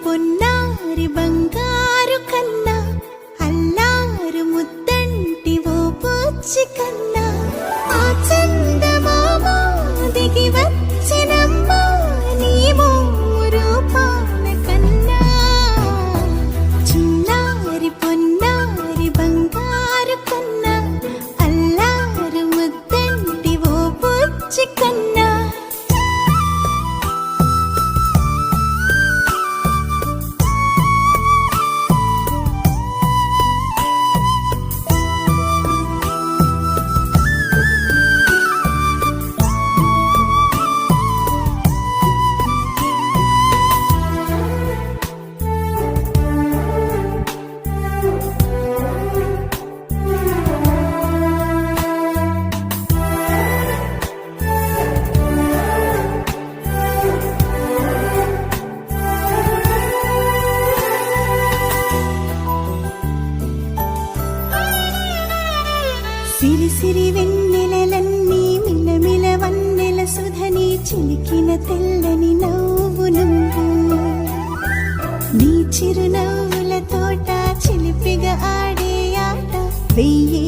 పొన్నారి బంగారు కన్నా అల్లారు ముద్దంటి ఓ బుచ్చి కన్నా ఆ చందమామ దిగి వచ్చినమ్మా నీ రూపాల కన్నా చిన్నారి పొన్నారి బంగారు కన్నా అల్లారు ముద్దంటి ఓ బుచ్చి కన్నా. సిరి సిరి వెన్నెలలన్నీ మిలమిల వన్నెల సుధని చిలికిన తెల్లని నవ్వు నువ్వు నీ చిరునవ్వుల తోట చిలిపిగా ఆడే ఆట వెయ్యి